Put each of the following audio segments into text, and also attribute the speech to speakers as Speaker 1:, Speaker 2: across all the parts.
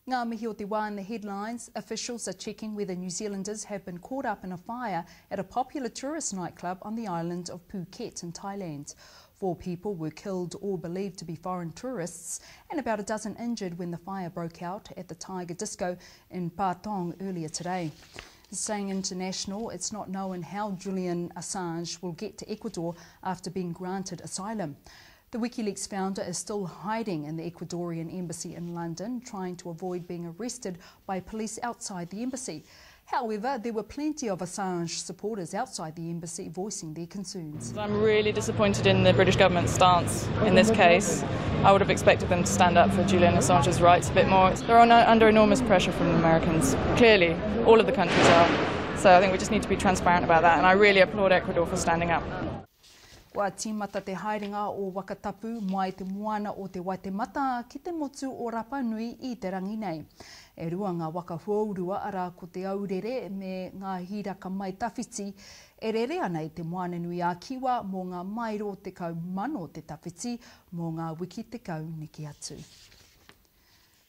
Speaker 1: Ngā mihi o te wā in the headlines, officials are checking whether New Zealanders have been caught up in a fire at a popular tourist nightclub on the island of Phuket in Thailand. 4 people were killed or believed to be foreign tourists and about a dozen injured when the fire broke out at the Tiger Disco in Patong earlier today. Saying international, it's not known how Julian Assange will get to Ecuador after being granted asylum. The WikiLeaks founder is still hiding in the Ecuadorian embassy in London, trying to avoid being arrested by police outside the embassy. However, there were plenty of Assange supporters outside the embassy voicing their concerns.
Speaker 2: I'm really disappointed in the British government's stance in this case. I would have expected them to stand up for Julian Assange's rights a bit more. They're under enormous pressure from the Americans. Clearly, all of the countries are. So I think we just need to be transparent about that, and I really applaud Ecuador for standing up.
Speaker 1: Wa tīmata te haerenga o Wakatapu mai te moana o te Waitemata ki te motu o Rapa Nui i te rangi nei. E rua ngā waka huaurua ara ko te aurere me ngā hiraka mai tawhiti e rere ana i te moana nui a Kiwa mō ngā mairo te kau mano te tawhiti mō ngā wiki te kau niki atu.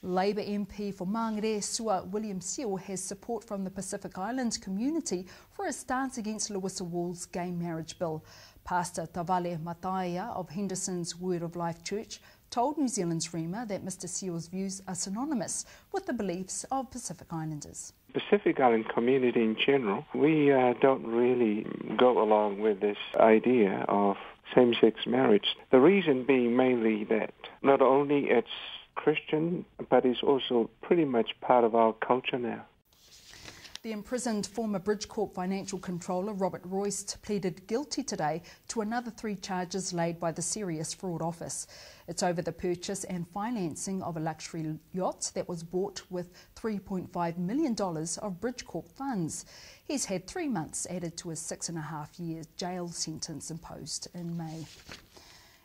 Speaker 1: Labour MP for Māngere, Su'a William Sio, has support from the Pacific Islands community for a stance against Lewis Wall's gay marriage bill. Pastor Tavale Mataia of Henderson's Word of Life Church told New Zealand's Rima that Mr Sio's views are synonymous with the beliefs of Pacific Islanders.
Speaker 3: Pacific Island community in general, we don't really go along with this idea of same-sex marriage. The reason being mainly that not only it's Christian, but it's also pretty much part of our culture now.
Speaker 1: The imprisoned former Bridgecorp financial controller Robert Royst pleaded guilty today to another 3 charges laid by the Serious Fraud Office. It's over the purchase and financing of a luxury yacht that was bought with $3.5 million of Bridgecorp funds. He's had 3 months added to his 6.5-year jail sentence imposed in May.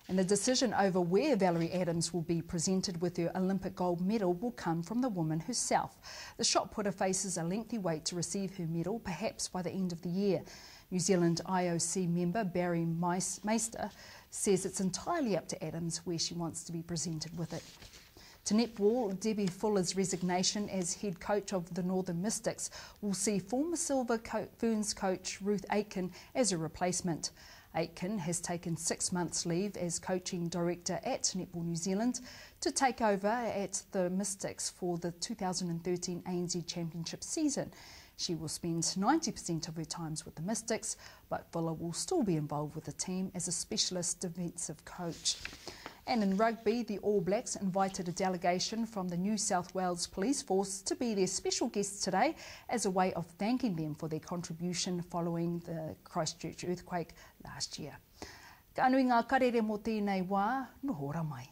Speaker 1: And the decision over where Valerie Adams will be presented with her Olympic gold medal will come from the woman herself. The shot putter faces a lengthy wait to receive her medal, perhaps by the end of the year. New Zealand IOC member Barry Meister says it's entirely up to Adams where she wants to be presented with it. To netball, Debbie Fuller's resignation as head coach of the Northern Mystics will see former Silver Ferns coach Ruth Aitken as a replacement. Aitken has taken 6 months leave as coaching director at Netball New Zealand to take over at the Mystics for the 2013 ANZ Championship season. She will spend 90% of her times with the Mystics, but Fuller will still be involved with the team as a specialist defensive coach. And in rugby, the All Blacks invited a delegation from the New South Wales Police Force to be their special guests today as a way of thanking them for their contribution following the Christchurch earthquake last year. Ka anui ngā karere mo tēnei wā, nohora mai.